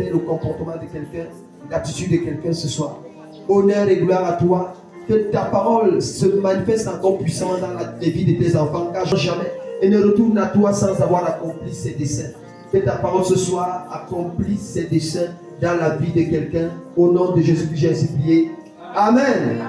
le comportement de quelqu'un, l'attitude de quelqu'un ce soir. Honneur et gloire à toi. Que ta parole se manifeste encore puissamment dans la vie de tes enfants, car jamais et ne retourne à toi sans avoir accompli ses desseins. Que ta parole ce soir accomplisse ses desseins dans la vie de quelqu'un. Au nom de Jésus, j'ai ainsi prié. Amen.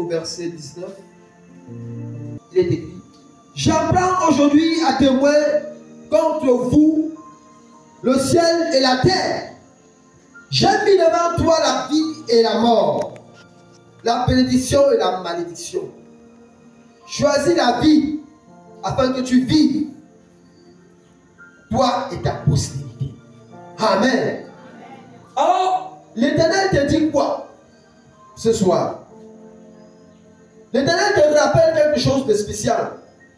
Verset 19, il est écrit: j'apprends aujourd'hui à témoin contre vous le ciel et la terre. J'ai mis devant toi la vie et la mort, la bénédiction et la malédiction. Choisis la vie afin que tu vives, toi et ta postérité. Amen. Alors, l'Éternel te dit quoi ce soir? L'Éternel te rappelle quelque chose de spécial.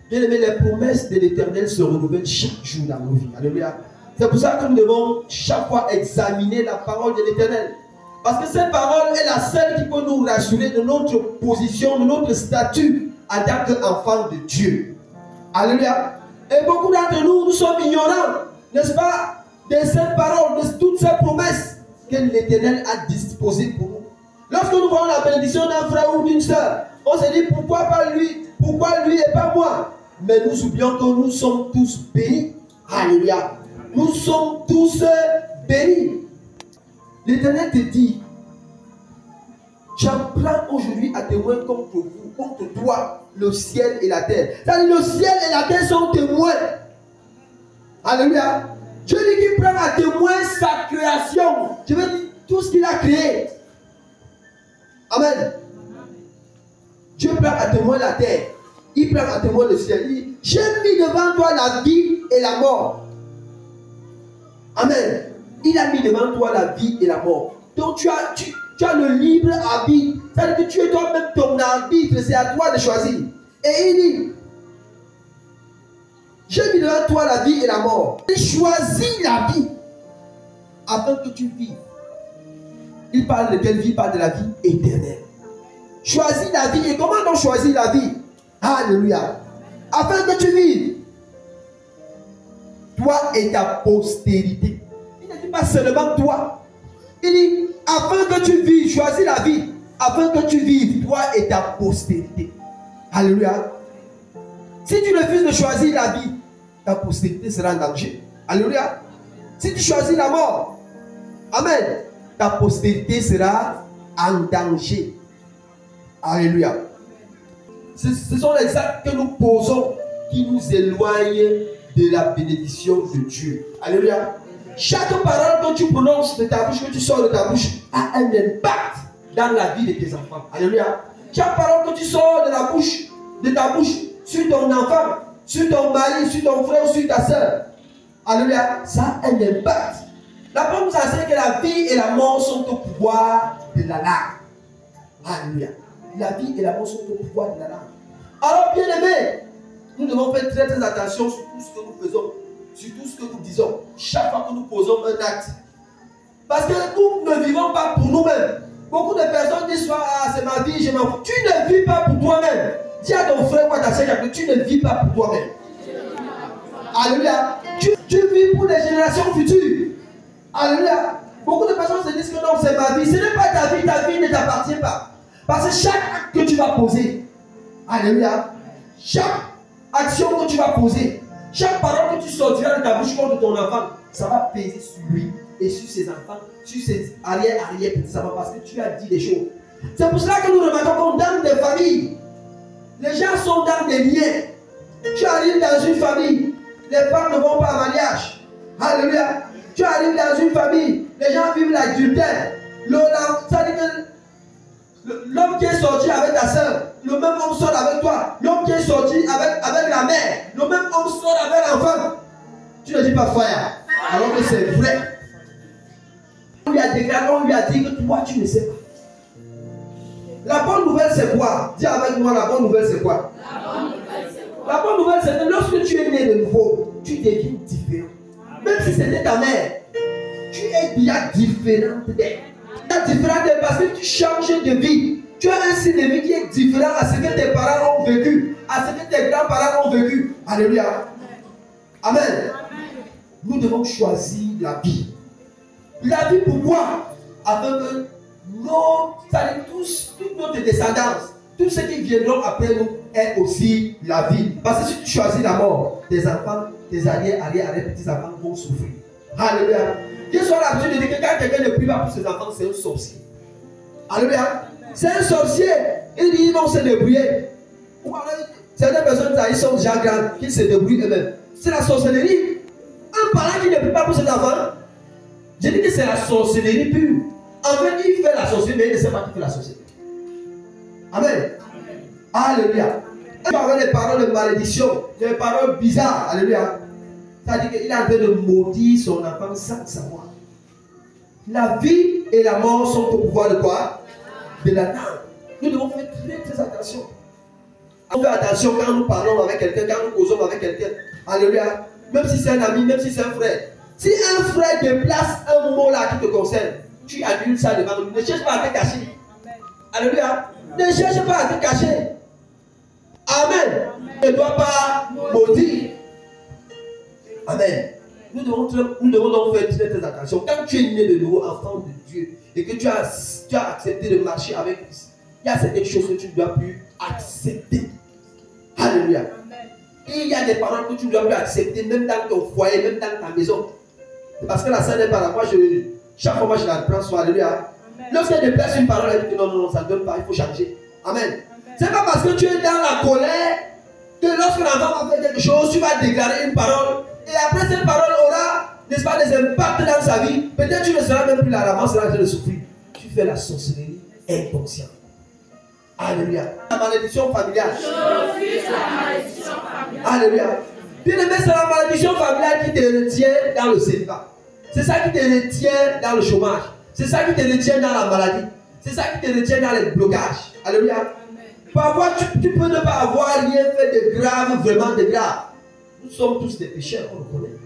Bien aimé, les promesses de l'Éternel se renouvellent chaque jour dans nos vies. Alléluia. C'est pour ça que nous devons chaque fois examiner la parole de l'Éternel. Parce que cette parole est la seule qui peut nous rassurer de notre position, de notre statut en tant qu'enfant de Dieu. Alléluia. Et beaucoup d'entre nous, nous sommes ignorants, n'est-ce pas, de cette parole, de toutes ces promesses que l'Éternel a disposées pour nous. Lorsque nous voyons la bénédiction d'un frère ou d'une soeur, on se dit pourquoi pas lui, pourquoi lui et pas moi? Mais nous oublions que nous sommes tous bénis. Alléluia. Nous sommes tous bénis. L'Éternel te dit: j'apprends aujourd'hui à témoin contre vous, contre toi, le ciel et la terre. C'est-à-dire le ciel et la terre sont témoins. Alléluia. Dieu dit qu'il prend à témoin sa création. Je veux dire tout ce qu'il a créé. Amen. Dieu prend à témoin la terre. Il prend à témoin le ciel. Il dit: j'ai mis devant toi la vie et la mort. Amen. Il a mis devant toi la vie et la mort. Donc tu as le libre arbitre. C'est-à-dire que tu es toi-même ton arbitre. C'est à toi de choisir. Et il dit: j'ai mis devant toi la vie et la mort. Il choisit la vie afin que tu vives. Il parle de quelle vie? Il parle de la vie éternelle. Choisis la vie. Et comment on choisit la vie? Alléluia. Afin que tu vives, toi et ta postérité. Il ne dit pas seulement toi. Il dit afin que tu vives, choisis la vie. Afin que tu vives, toi et ta postérité. Alléluia. Si tu refuses de choisir la vie, ta postérité sera en danger. Alléluia. Si tu choisis la mort, amen, ta postérité sera en danger. Alléluia. Ce sont les actes que nous posons qui nous éloignent de la bénédiction de Dieu. Alléluia. Chaque parole que tu prononces de ta bouche, que tu sors de ta bouche, a un impact dans la vie de tes enfants. Alléluia. Chaque parole que tu sors de ta bouche, sur ton enfant, sur ton mari, sur ton frère, sur ta soeur. Alléluia. Ça a un impact. La Bible nous enseigne que la vie et la mort sont au pouvoir de la langue. Alléluia. La vie et la mort sont au pouvoir de la langue. Alors, bien aimés, nous devons faire très très attention sur tout ce que nous faisons, sur tout ce que nous disons, chaque fois que nous posons un acte. Parce que nous ne vivons pas pour nous-mêmes. Beaucoup de personnes disent: ah, c'est ma vie, je m'en fous. Tu ne vis pas pour toi-même. Dis à ton frère ou à ta soeur que tu ne vis pas pour toi-même. Alléluia. Tu vis pour les générations futures. Alléluia. Beaucoup de personnes se disent que non, c'est ma vie. Ce n'est pas ta vie ne t'appartient pas. Parce que chaque acte que tu vas poser, alléluia, chaque action que tu vas poser, Chaque parole que tu sortiras de ta bouche contre ton enfant, ça va peser sur lui et sur ses enfants, sur ses arrière-petits-enfants, parce que tu as dit des choses. C'est pour cela que nous remarquons qu'on dans des familles, les gens sont dans des liens. Tu arrives dans une famille, les femmes ne vont pas en mariage. Alléluia. Tu arrives dans une famille, les gens vivent l'adultère. Ça dit que l'homme qui est sorti avec ta soeur, le même homme sort avec toi. L'homme qui est sorti avec la mère, le même homme sort avec l'enfant. Tu ne dis pas frère, alors que c'est vrai. On lui a déclaré, on lui a dit que toi tu ne sais pas. La bonne nouvelle c'est quoi? Dis avec moi, la bonne nouvelle c'est quoi? La bonne nouvelle c'est que lorsque tu es né de nouveau, tu deviens différent. Même si c'était ta mère, tu es déjà différente d'elle. Tu es différente d'elle parce que tu changes de vie. Tu as un style de vie qui est différent à ce que tes parents ont vécu, à ce que tes grands-parents ont vécu. Alléluia. Amen. Nous devons choisir la vie. La vie pourquoi? Afin que toute notre descendance, tous ceux qui viendront après nous, aient aussi la vie. Parce que si tu choisis la mort, tes enfants, tes arrière-petits-enfants vont souffrir. Alléluia. Dieu soit l'habitude de dire que quand quelqu'un ne prie pas pour ses enfants, c'est un sorcier. Alléluia. C'est un sorcier. Il dit ils vont se débrouiller. Certaines personnes, ils sont déjà grandes, qu'ils se débrouillent eux-mêmes. C'est la sorcellerie. Un parent qui ne prie pas pour ses enfants, je dis que c'est la sorcellerie pure. En fait, il fait la sorcellerie, mais il ne sait pas qui fait la sorcellerie. Amen. Alléluia. Il va avoir des paroles de malédiction, des paroles bizarres. Alléluia. C'est-à-dire qu'il est en train de maudire son enfant sans savoir. La vie et la mort sont au pouvoir de quoi? De la langue. Nous devons faire très attention. On fait attention quand nous parlons avec quelqu'un, quand nous causons avec quelqu'un. Alléluia. Même si c'est un ami, même si c'est un frère. Si un frère déplace un mot là qui te concerne, tu annules ça devant lui. Ne cherche pas à te cacher. Alléluia. Ne cherche pas à te cacher. Amen. Tu ne dois pas maudire. Amen. Nous devons donc faire très attention. Quand tu es né de nouveau, enfant de Dieu, et que tu as accepté de marcher avec Christ, il y a certaines choses que tu ne dois plus accepter. Alléluia. Et il y a des paroles que tu ne dois plus accepter, même dans ton foyer, même dans ta maison. C'est parce que la sainte n'est pas là. Moi, chaque fois, je la prends sur Alléluia. Lorsqu'elle déplace une parole, elle dit que non, ça ne donne pas, il faut changer. Amen. C'est pas parce que tu es dans la colère que lorsque l'enfant va faire quelque chose, tu vas déclarer une parole. Et après, cette parole aura, n'est-ce pas, des impacts dans sa vie. Peut-être tu ne seras même plus là, l'avant sera en train de souffrir. Tu fais la sorcellerie inconsciente. Alléluia. La malédiction familiale. Alléluia. Bien aimé, c'est la malédiction familiale qui te retient dans le célibat. C'est ça qui te retient dans le chômage. C'est ça qui te retient dans la maladie. C'est ça qui te retient dans les blocages. Alléluia. Parfois, tu peux ne pas avoir rien fait de grave, vraiment de grave. Nous sommes tous des pécheurs, on le connaît.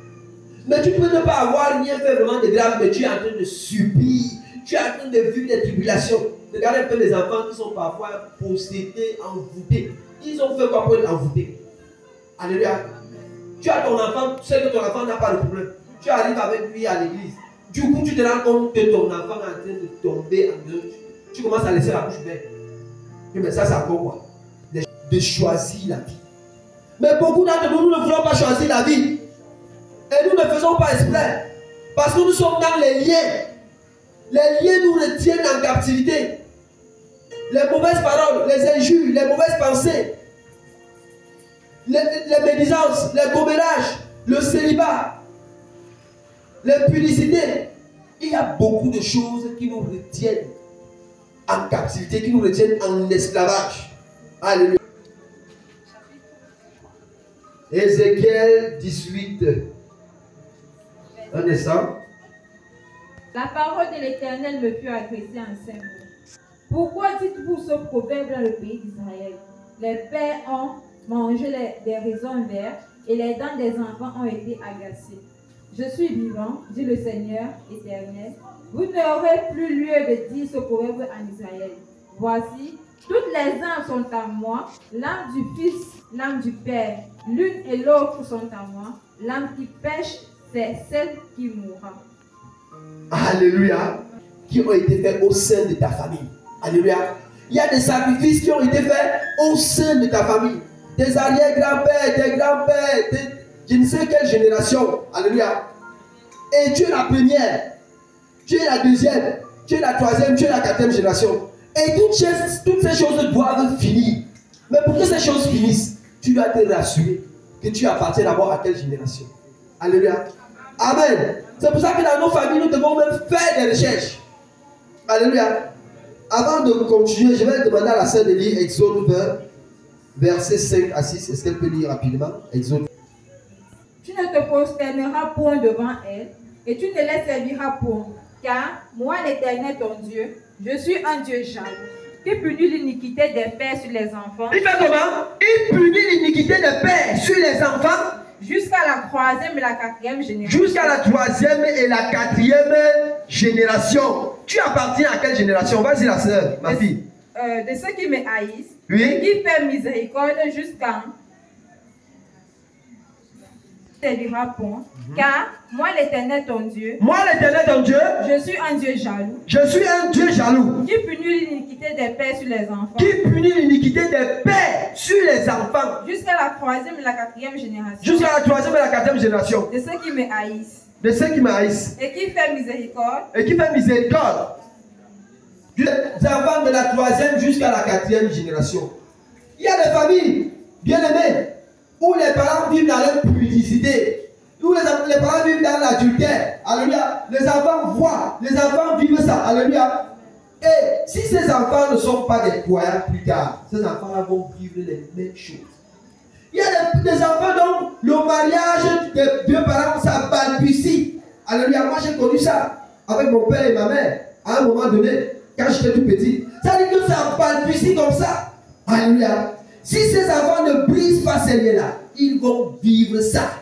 Mais tu peux ne pas avoir rien fait vraiment de grave, mais tu es en train de subir. Tu es en train de vivre des tribulations. Regardez un peu les enfants qui sont parfois possédés, envoûtés. Ils ont fait quoi pour être envoûtés? Alléluia. Tu as ton enfant, tu sais que ton enfant n'a pas de problème. Tu arrives avec lui à l'église. Du coup, tu te rends compte que ton enfant est en train de tomber en deux. Tu commences à laisser la bouche ouverte. Mais ça, c'est encore quoi? De choisir la vie. Mais beaucoup d'entre nous, nous ne voulons pas choisir la vie. Et nous ne faisons pas exprès. Parce que nous sommes dans les liens. Les liens nous retiennent en captivité. Les mauvaises paroles, les injures, les mauvaises pensées, les médisances, les commérages, le célibat, l'impudicité. Il y a beaucoup de choses qui nous retiennent en captivité, qui nous retiennent en esclavage. Alléluia. Ézéchiel 18. Un instant. La parole de l'Éternel me fut adressée en ces mots. Pourquoi dites-vous ce proverbe dans le pays d'Israël? Les pères ont mangé des raisins verts et les dents des enfants ont été agacées. Je suis vivant, dit le Seigneur éternel. Vous n'aurez plus lieu de dire ce proverbe en Israël. Voici, toutes les âmes sont à moi, l'âme du Fils, l'âme du Père. L'une et l'autre sont à moi. L'âme qui pêche, c'est celle qui mourra. Alléluia. Qui ont été faits au sein de ta famille. Alléluia. Il y a des sacrifices qui ont été faits au sein de ta famille. Tes arrière-grands-pères, tes grands-pères, je ne sais quelle génération. Alléluia. Et tu es la première, tu es la deuxième, tu es la troisième, tu es la quatrième génération. Et toutes ces choses doivent finir. Mais pour que ces choses finissent, tu dois te rassurer que tu appartiens d'abord à quelle génération. Alléluia. Amen. C'est pour ça que dans nos familles, nous devons même faire des recherches. Alléluia. Avant de continuer, je vais demander à la sœur de lire Exode 20, versets 5 à 6. Est-ce qu'elle peut lire rapidement? Exode. Tu ne te prosterneras point devant elle, et tu ne les serviras point, car moi, l'Éternel ton Dieu, je suis un Dieu jaloux, qui punit l'iniquité des pères sur les enfants. Il fait comment? Il punit l'iniquité des pères sur les enfants. Jusqu'à la troisième et la quatrième génération. Jusqu'à la troisième et la quatrième génération. Tu appartiens à quelle génération? Vas-y la sœur, ma fille. De ceux qui me haïssent, oui. Qui fait miséricorde jusqu'à servira point, car moi l'Éternel ton Dieu, je suis un Dieu jaloux. Je suis un Dieu jaloux. Qui punit l'iniquité des pères sur les enfants. Qui punit l'iniquité des pères sur les enfants. Jusqu'à la troisième et la quatrième génération. Jusqu'à la troisième et la quatrième génération. De ceux qui me haïssent. De ceux qui me haïssent. Et qui fait miséricorde. Et qui fait miséricorde. Des enfants de la troisième jusqu'à la quatrième génération. Il y a des familles bien aimées où les parents vivent dans leur pudicité, où les parents vivent dans l'adultère. Alléluia. Les enfants voient, les enfants vivent ça. Alléluia. Et si ces enfants ne sont pas des croyants plus tard, ces enfants-là vont vivre les mêmes choses. Il y a des enfants dont le mariage des deux parents, ça balbutie. Alléluia. Moi j'ai connu ça avec mon père et ma mère à un moment donné, quand j'étais tout petit. Ça veut dire que ça balbutie comme ça. Alléluia. Si ces enfants ne brisent pas ces liens-là, ils vont vivre ça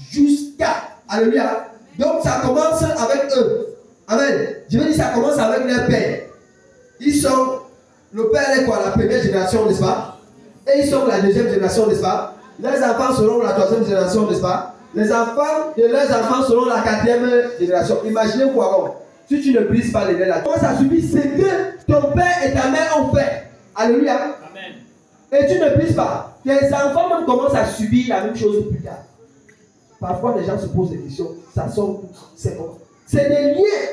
jusqu'à. Alléluia. Donc ça commence avec eux. Amen. Je veux dire, ça commence avec leur père. Ils sont, le père est quoi? La première génération, n'est-ce pas? Et ils sont la deuxième génération, n'est-ce pas? Les enfants seront la troisième génération, n'est-ce pas? Les enfants de leurs enfants seront la quatrième génération. Imaginez quoi, si tu ne brises pas les liens là, comment ça subit ce que ton père et ta mère ont fait. Alléluia. Et tu ne brises pas. Tes enfants même commencent à subir la même chose plus tard. Parfois, les gens se posent des questions. Ça sort, c'est comment? C'est des liens.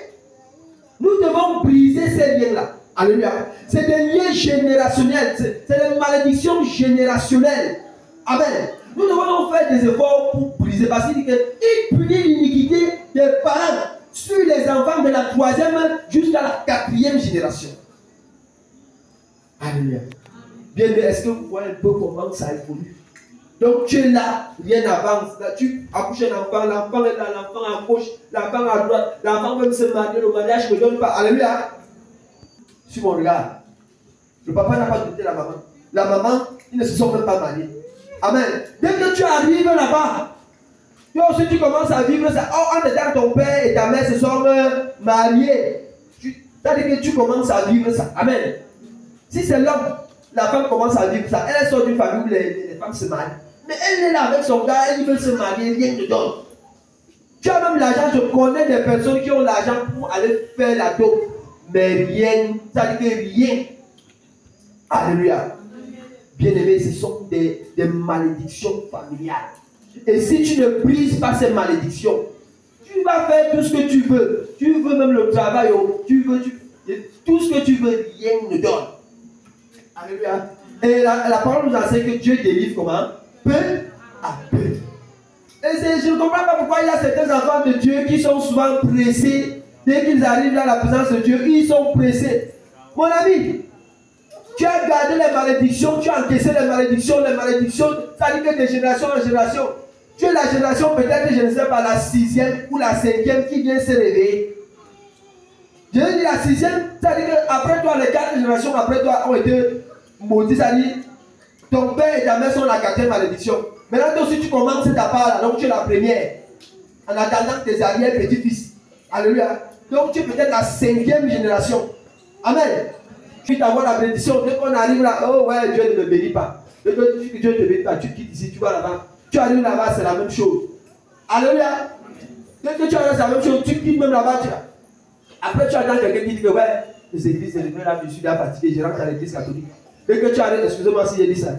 Nous devons briser ces liens-là. Alléluia. C'est des liens générationnels. C'est des malédictions générationnelles. Amen. Nous devons donc faire des efforts pour briser. Parce qu'il dit qu'il punit l'iniquité des parents sur les enfants de la troisième jusqu'à la quatrième génération. Alléluia. Bien, est-ce que vous voyez un peu comment ça évolue? Donc tu es là, rien n'avance. Tu accouches un enfant, l'enfant est là, l'enfant à gauche, l'enfant à droite, l'enfant veut se marier, le mariage ne donne pas. Alléluia. Sur mon regard, le papa n'a pas donné la maman. La maman, ils ne se sont même pas mariés. Amen. Dès que tu arrives là-bas, toi aussi tu commences à vivre ça. Oh, en dedans, ton père et ta mère se sont mariés. C'est-à-dire que tu commences à vivre ça. Amen. Si c'est l'homme, la femme commence à vivre ça. Elle sort d'une famille où les femmes se marient. Mais elle est là avec son gars, elle veut se marier, rien ne donne. Tu as même l'argent, je connais des personnes qui ont l'argent pour aller faire la dope. Mais rien, ça dit que rien. Alléluia. Bien-aimés, ce sont des malédictions familiales. Et si tu ne brises pas ces malédictions, tu vas faire tout ce que tu veux. Tu veux même le travail, tout ce que tu veux, rien ne donne. Alléluia. Et la parole nous enseigne que Dieu délivre comment? Peu à peu. Et je ne comprends pas pourquoi il y a certains enfants de Dieu qui sont souvent pressés. Dès qu'ils arrivent dans la présence de Dieu, ils sont pressés. Mon ami, tu as gardé les malédictions, tu as encaissé les malédictions, ça dit que de génération en génération. Tu es la génération peut-être, je ne sais pas, la 6e ou la 5e qui vient se réveiller. Je veux dire la 6e, ça dit qu'après toi, les 4 générations après toi ont été maudits, ça dit ton père et ta mère sont la 4e malédiction. Maintenant, toi aussi tu commences ta part là, donc tu es la première. En attendant tes arrière-petits-fils. Alléluia. Donc tu es peut-être la 5e génération. Amen. Tu t'envoies la bénédiction. Dès qu'on arrive là, oh ouais, Dieu ne me bénit pas. Dès que Dieu ne te bénit pas, tu quittes ici, tu vas là-bas. Tu arrives là-bas, c'est la même chose. Alléluia. Dès que tu arrives, c'est la même chose. Tu quittes même là-bas. Après, tu attends quelqu'un qui dit que ouais, les églises, c'est là, je suis là fatigué, je rentre à l'église catholique. Dès que tu arrives, excusez-moi si j'ai dit ça.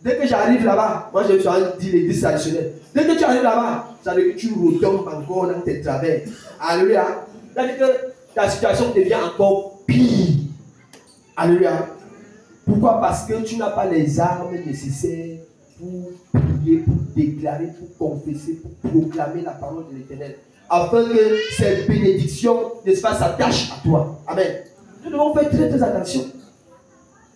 Dès que j'arrive là-bas, moi je me suis dit l'église traditionnelle. Dès que tu arrives là-bas, ça veut dire que tu retombes encore dans tes travers. Alléluia. Ça veut dire que ta situation devient encore pire. Alléluia. Pourquoi? Parce que tu n'as pas les armes nécessaires pour prier, pour déclarer, pour confesser, pour proclamer la parole de l'Éternel. Afin que cette bénédiction, n'est-ce pas, s'attache à toi. Amen. Nous devons faire très très attention.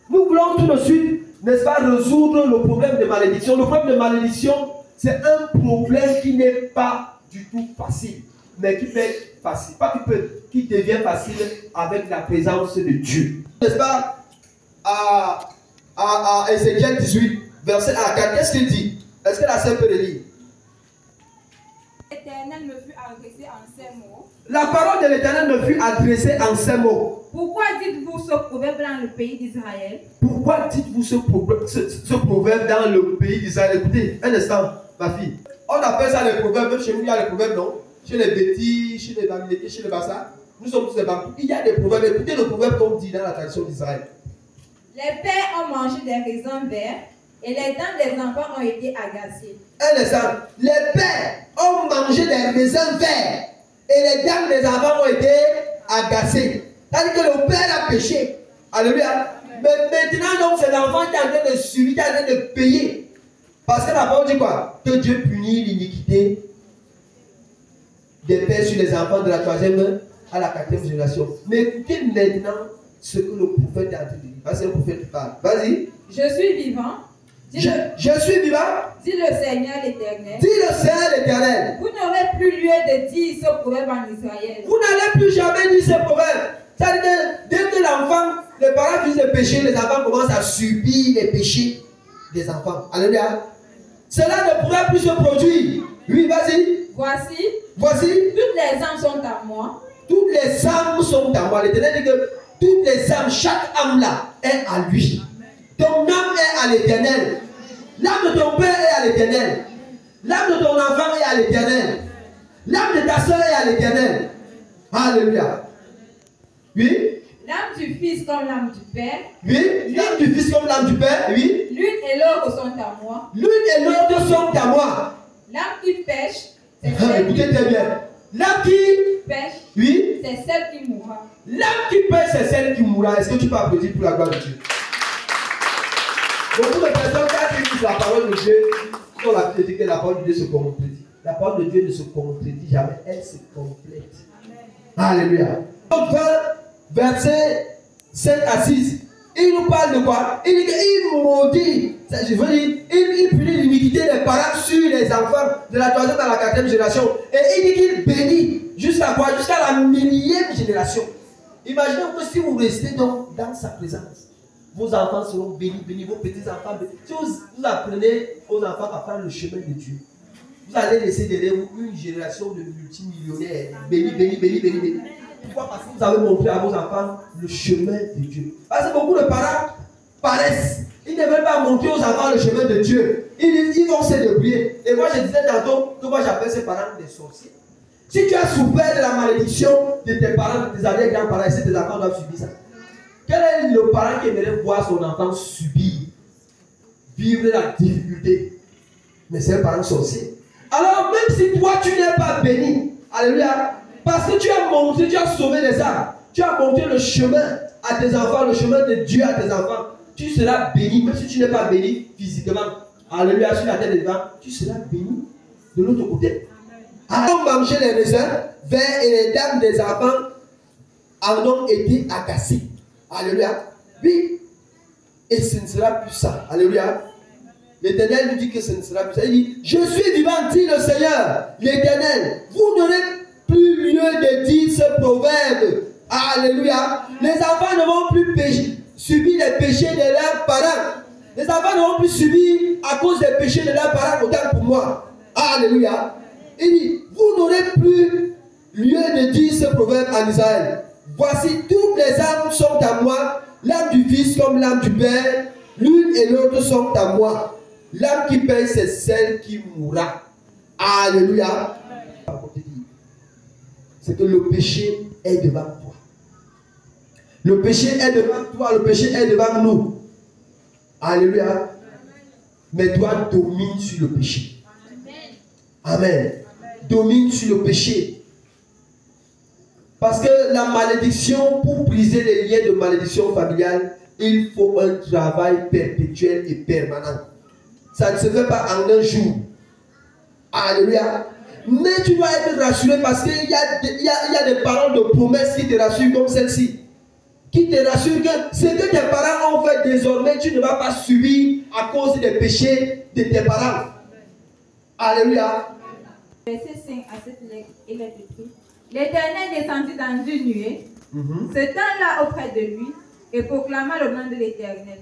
Nous voulons tout de suite, n'est-ce pas, résoudre le problème de malédiction. Le problème de malédiction, c'est un problème qui n'est pas du tout facile, mais qui peut être facile. Pas qui devient facile avec la présence de Dieu. N'est-ce pas? À Ézéchiel 18, verset 1 à 4, qu'est-ce qu'il dit? Est-ce que la sœur peut le lire? L'Éternel me fut adressé en ces mots. La parole de l'Éternel me fut adressée en ces mots. Pourquoi dites-vous ce proverbe dans le pays d'Israël? Pourquoi dites-vous ce proverbe dans le pays d'Israël? Écoutez, un instant, ma fille. On appelle ça les proverbes, même chez nous il y a les proverbes, non? Chez les Bétis, chez les Bamilékis, chez les Bassa. Nous sommes tous les Bambous. Il y a des proverbes. Écoutez le proverbe qu'on dit dans la tradition d'Israël. Les pères ont mangé des raisins verts et les dents des enfants ont été agacées. Un instant. Les pères ont mangé des raisins verts et les dents des enfants ont été agacées. C'est-à-dire que le père a péché. Alléluia. Mais maintenant, donc, c'est l'enfant qui est en train de subir, qui est en train de payer. Parce que la parole dit quoi? Que Dieu punit l'iniquité des pères sur les enfants de la 3e à la 4e génération. Mais écoutez maintenant ce que le prophète est en train de dire. C'est le prophète qui parle. Vas-y. Je suis vivant. Je suis vivant. Dit le Seigneur l'Éternel. Dit le Seigneur l'Éternel. Vous n'aurez plus lieu de dire ce proverbe en Israël. Vous n'allez plus jamais dire ce proverbe. C'est-à-dire que dès que l'enfant, les parents finissent de pécher, les enfants commencent à subir les péchés des enfants. Alléluia. Cela ne pourra plus se produire. Oui, vas-y. Voici. Toutes les âmes sont à moi. Toutes les âmes sont à moi. L'Éternel dit que toutes les âmes, chaque âme là est à lui. Ton âme est à l'Éternel. L'âme de ton père est à l'Éternel. L'âme de ton enfant est à l'Éternel. L'âme de ta soeur est à l'Éternel. Alléluia. Oui. L'âme du Fils comme l'âme du Père. Oui. L'âme du Fils comme l'âme du Père. Oui. L'une et l'autre sont à moi. L'une et l'autre sont à moi. L'âme qui pêche, c'est celle écoutez très bien. L'âme qui pêche, oui. C'est celle qui mourra. L'âme qui pêche, c'est celle qui mourra. Est-ce que tu peux applaudir pour la gloire de Dieu? Beaucoup de personnes qui disent la parole de Dieu, ont l'habitude de dire que la parole de Dieu se complète. La parole de Dieu ne se complète jamais, elle se complète. Alléluia. Donc, verset 7 à 6, il nous parle de quoi? Il dit qu'il maudit, je veux dire, il punit l'iniquité des parents sur les enfants de la 3e à la 4e génération. Et il dit qu'il bénit jusqu'à quoi? Jusqu'à la 1000e génération. Imaginez-vous que si vous restez donc dans sa présence, vos enfants seront bénis, vos petits-enfants bénis. Si vous apprenez aux enfants à faire le chemin de Dieu, vous allez laisser derrière vous une génération de multimillionnaires bénis. Pourquoi? Parce que vous avez montré à vos enfants le chemin de Dieu. Parce que beaucoup de parents paressent. Ils ne veulent pas montrer aux enfants le chemin de Dieu. Ils vont se débrouiller. Et moi je disais tantôt que moi j'appelle ces parents des sorciers. Si tu as souffert de la malédiction de tes parents, de tes arrière-grands-parents, et tes enfants doivent subir ça. Quel est le parent qui aimerait voir son enfant subir, vivre la difficulté? Mais c'est un parent sorcier. Alors même si toi tu n'es pas béni, alléluia, parce que tu as montré, tu as sauvé les âmes, tu as montré le chemin à tes enfants, le chemin de Dieu à tes enfants, tu seras béni, même si tu n'es pas béni physiquement, alléluia, sur la tête des devant, tu seras béni de l'autre côté. Alors manger les raisins verts et les dames des enfants en ont été agacés. Alléluia. Oui. Et ce ne sera plus ça. Alléluia. L'Éternel nous dit que ce ne sera plus ça. Il dit, je suis vivant, dit le Seigneur, l'Éternel. Vous n'aurez plus lieu de dire ce proverbe. Alléluia. Les enfants ne vont plus subir les péchés de leurs parents. Les enfants ne vont plus subir à cause des péchés de leurs parents autant pour moi. Alléluia. Il dit, vous n'aurez plus lieu de dire ce proverbe en Israël. Voici, toutes les âmes sont à moi, l'âme du Fils comme l'âme du Père, l'une et l'autre sont à moi. L'âme qui paye, c'est celle qui mourra. Alléluia. C'est que le péché est devant toi. Le péché est devant toi, le péché est devant nous. Alléluia. Mais toi, domine sur le péché. Amen. Domine sur le péché. Parce que la malédiction, pour briser les liens de malédiction familiale, il faut un travail perpétuel et permanent. Ça ne se fait pas en un jour. Alléluia. Mais tu dois être rassuré parce qu'il y a des paroles de promesses qui te rassurent comme celle-ci. Qui te rassurent que ce que tes parents ont fait désormais, tu ne vas pas subir à cause des péchés de tes parents. Alléluia. Verset 5 à 7, il est écrit: L'Éternel descendit dans une nuée, se tint auprès de lui et proclama le nom de l'Éternel.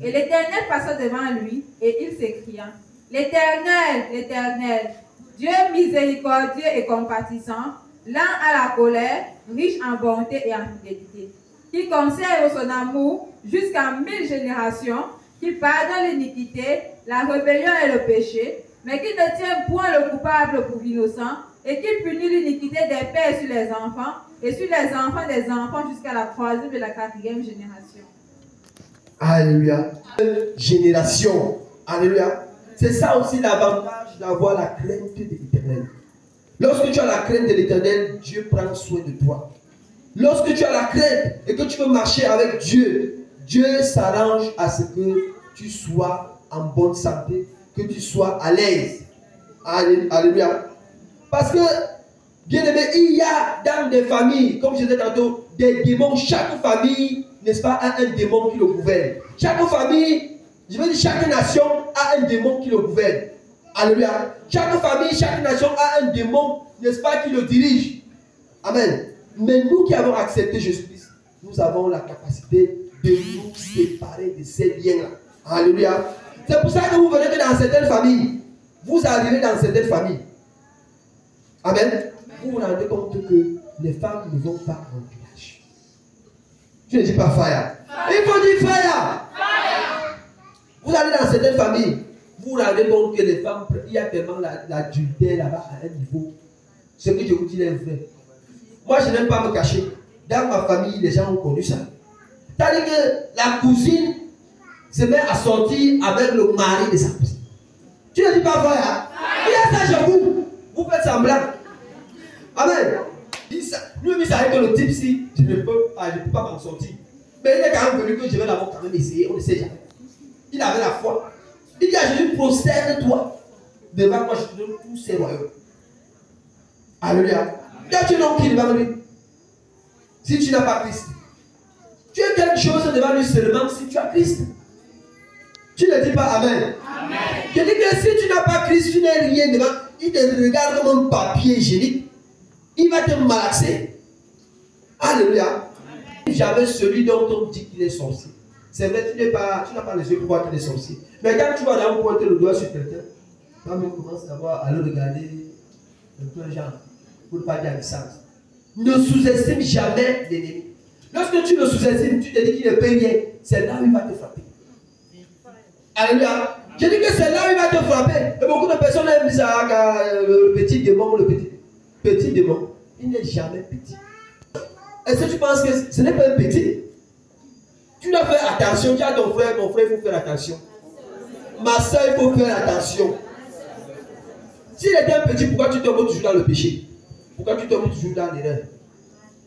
Et l'Éternel passa devant lui et il s'écria: L'Éternel, l'Éternel, Dieu miséricordieux et compatissant, lent à la colère, riche en bonté et en fidélité, qui conserve son amour jusqu'à 1000 générations, qui pardonne l'iniquité, la rébellion et le péché, mais qui ne tient point le coupable pour innocent, et qui punit l'iniquité des pères sur les enfants, et sur les enfants des enfants jusqu'à la 3e et la 4e génération. Alléluia. Génération. Alléluia. C'est ça aussi l'avantage d'avoir la crainte de l'Éternel. Lorsque tu as la crainte de l'Éternel, Dieu prend soin de toi. Lorsque tu as la crainte et que tu veux marcher avec Dieu, Dieu s'arrange à ce que tu sois en bonne santé, que tu sois à l'aise. Alléluia. Parce que, bien aimé, il y a dans des familles, comme je disais tantôt, des démons. Chaque famille, n'est-ce pas, a un démon qui le gouverne. Chaque famille, je veux dire, chaque nation a un démon qui le gouverne. Alléluia. Chaque famille, chaque nation a un démon, n'est-ce pas, qui le dirige. Amen. Mais nous qui avons accepté Jésus-Christ, nous avons la capacité de nous séparer de ces liens-là. Alléluia. C'est pour ça que vous verrez que dans certaines familles, vous arrivez dans certaines familles. Amen. Vous vous rendez compte que les femmes ne vont pas en village. Tu ne dis pas fire. Il faut dire fire. Vous allez dans certaines familles, vous vous rendez compte que les femmes, il y a tellement l'adultère là-bas à un niveau. Ce que je vous dis est vrai. Moi, je n'aime pas me cacher. Dans ma famille, les gens ont connu ça. C'est-à-dire que la cousine se met à sortir avec le mari de sa cousine. Tu ne dis pas vrai, hein? Il y a ça chez vous. Vous faites semblant. Amen. Lui, il savait que le type, si je ne peux pas m'en sortir. Mais il est quand même venu que je vais d'abord quand même essayer. On ne sait jamais. Il avait la foi. Il dit à Jésus, prosterne-toi devant moi, je te donne tous ces royaumes. Alléluia. Tu n'as qui devant lui? Si tu n'as pas Christ. Tu es quelque chose devant lui seulement si tu as Christ. Tu ne dis pas Amen. Amen. Je dis que si tu n'as pas Christ, tu n'es rien devant. Il te regarde comme un papier hygiénique. Il va te malaxer. Alléluia. Jamais celui dont on dit qu'il est sorcier. C'est vrai, tu n'as pas les yeux pour voir qu'il est sorcier. Mais quand tu vas là, pointer le doigt sur quelqu'un, toi-même commence d'abord à le regarder un peu genre. Pour ne pas dire à distance. Ne sous-estime jamais l'ennemi. Lorsque tu le sous-estimes, tu te dis qu'il ne peut rien. C'est là où il va te frapper. Alléluia. Je dis que c'est là où il va te frapper. Et beaucoup de personnes aiment ça, le petit démon, le petit démon. Il n'est jamais petit. Est-ce que tu penses que ce n'est pas un petit? Tu dois faire attention. Tu as ton frère, mon frère, il faut faire attention. Ma soeur, il faut faire attention. S'il était un petit, pourquoi tu tombes toujours dans le péché? Pourquoi tu tombes toujours dans l'erreur?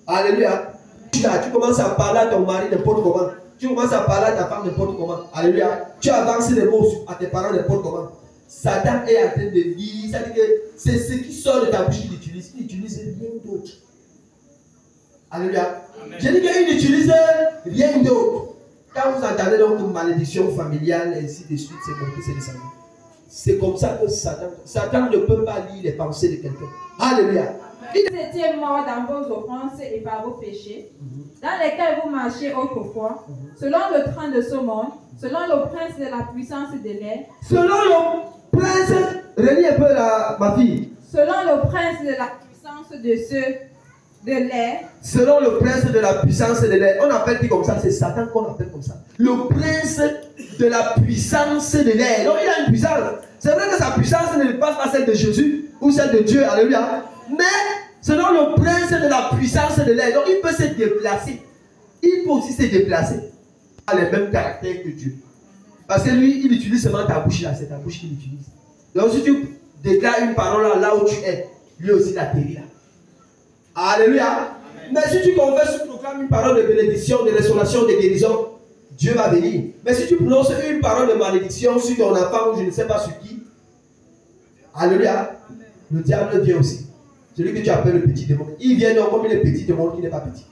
Alléluia. Tu commences à parler à ton mari n'importe comment. Tu commences à parler à ta femme n'importe comment. Alléluia. Tu avances les mots à tes parents n'importe comment. Satan est en train de lire. Ça dit que c'est ce qui sort de ta bouche qu'il utilise. Il n'utilise rien d'autre. Alléluia. Je dis qu'il n'utilise rien d'autre. Quand vous entendez donc une malédiction familiale, ainsi de suite, c'est monté, c'est descendu. C'est comme ça que Satan ne peut pas lire les pensées de quelqu'un. Alléluia. Vous étiez morts dans vos offenses et par vos péchés, dans lesquels vous marchiez autrefois, selon le train de ce monde, selon le prince de la puissance de l'air. Selon le prince, relis un peu ma fille. Selon le prince de la puissance de l'air. Selon le prince de la puissance de l'air. On appelle qui comme ça? C'est Satan qu'on appelle comme ça. Le prince de la puissance de l'air. Donc il a une puissance. C'est vrai que sa puissance ne dépasse pas celle de Jésus ou celle de Dieu. Alléluia. Mais selon le prince de la puissance de l'air, donc il peut se déplacer. Il peut aussi se déplacer. Il a les mêmes caractères que Dieu. Parce que lui, il utilise seulement ta bouche là. C'est ta bouche qu'il utilise. Donc si tu déclare une parole là où tu es, lui aussi l'atterrit là. Alléluia. Mais si tu confesses, tu proclames une parole de bénédiction, de restauration, de guérison, Dieu va venir. Mais si tu prononces une parole de malédiction sur ton enfant ou je ne sais pas sur qui, alléluia, le diable vient aussi. Celui que tu appelles le petit démon. Il vient donc comme il est petit démon qui n'est pas petit.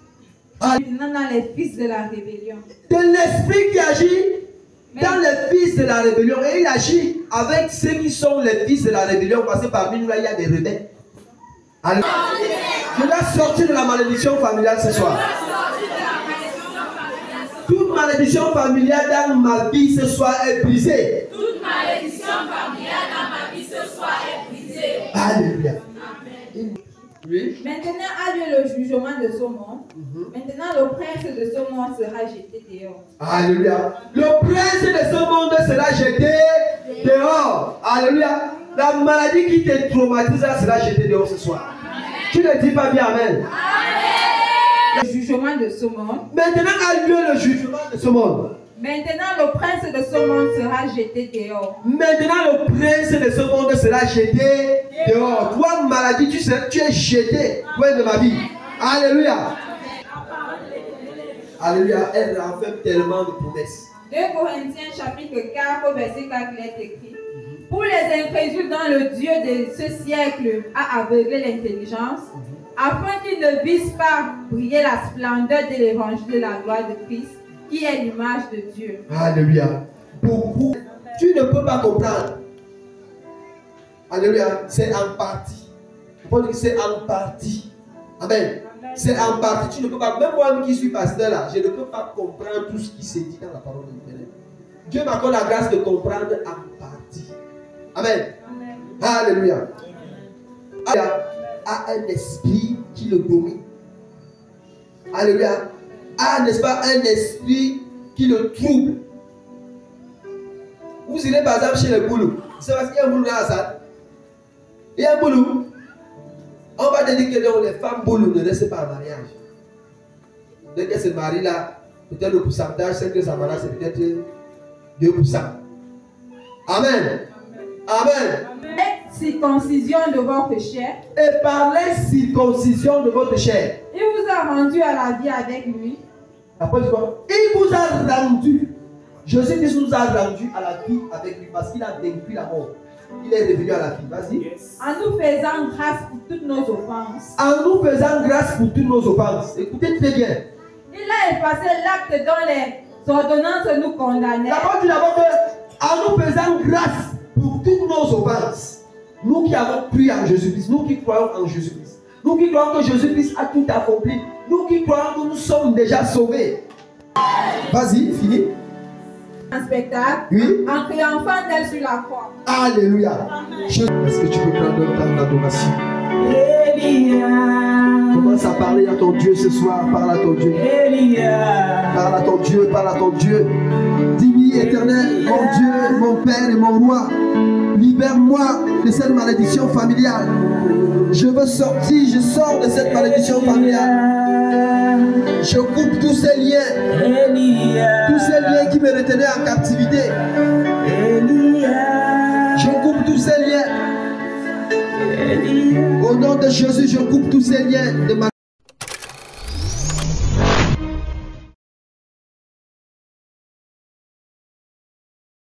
Maintenant dans les fils de la rébellion. De l'esprit qui agit dans les fils de la rébellion. Et il agit avec ceux qui sont les fils de la rébellion. Parce que parmi nous là, il y a des rebelles. Alléluia. Je dois sortir de la malédiction familiale ce soir. Toute malédiction familiale dans ma vie ce soir est brisée. Toute malédiction familiale dans ma vie ce soir est brisée. Alléluia. Oui. Maintenant a lieu le jugement de ce monde. Maintenant le prince de ce monde sera jeté dehors. Alléluia. Le prince de ce monde sera jeté dehors. Alléluia. La maladie qui te traumatise sera jetée dehors ce soir. Tu ne dis pas bien amen. Le jugement de ce monde. Maintenant a lieu le jugement de ce monde. Maintenant le prince de ce monde sera jeté dehors. Maintenant le prince de ce monde sera jeté dehors. Toi maladie, tu es jeté loin de ma vie. Alléluia. Alléluia. Elle renferme tellement de promesses. 2 Corinthiens chapitre 4 verset 4 il est écrit. Pour les incrédules dont le Dieu de ce siècle a aveuglé l'intelligence, afin qu'ils ne vissent pas briller la splendeur de l'évangile de la gloire de Christ, qui est l'image de Dieu. Alléluia. Beaucoup, tu ne peux pas comprendre. Alléluia. C'est en partie. Il faut dire que c'est en partie. Amen. C'est en partie. Tu ne peux pas, même moi qui suis pasteur là, je ne peux pas comprendre tout ce qui s'est dit dans la parole de l'Éternel. Dieu m'accorde la grâce de comprendre en partie. Amen. Alléluia. Alléluia. A un esprit qui le domine. Alléluia. A, n'est-ce pas, un esprit qui le trouble. Vous irez par exemple chez les boulous. C'est parce qu'il y a un boulou dans la salle. Il y a un boulou. On va te dire que les femmes boulous ne restent pas en mariage. Dès qu'elles se marient là, peut-être le pourcentage, c'est que ça mariage, c'est peut-être 2%. Amen. Amen. Circoncision de votre chair. Et par la circoncision de votre chair. Il vous a rendu à la vie avec lui. Après, tu vois, il vous a rendu. Jésus-Christ nous a rendu à la vie avec lui parce qu'il a vaincu la mort. Il est revenu à la vie. Vas-y. En nous faisant grâce pour toutes nos offenses. En nous faisant grâce pour toutes nos offenses. Écoutez très bien. Il a effacé l'acte dont les ordonnances nous condamnaient. D'abord, tu d'abord que en nous faisant grâce pour toutes nos offenses. Nous qui avons cru en Jésus-Christ, nous qui croyons en Jésus-Christ, nous qui croyons que Jésus-Christ a tout accompli, nous qui croyons que nous sommes déjà sauvés. Vas-y, finis. Un spectacle, oui. En triomphant d'elle sur la croix. Alléluia. Est-ce que tu peux prendre un temps d'adoration? Commence à parler à ton Dieu ce soir. Parle à ton Dieu. Parle à ton Dieu, parle à ton Dieu. Dis-lui, Éternel, mon Dieu, mon Père et mon Roi, libère-moi de cette malédiction familiale. Je veux sortir, je sors de cette malédiction familiale. Je coupe tous ces liens. Tous ces liens qui me retenaient en captivité. Je coupe tous ces liens. Au nom de Jésus, je coupe tous ces liens de ma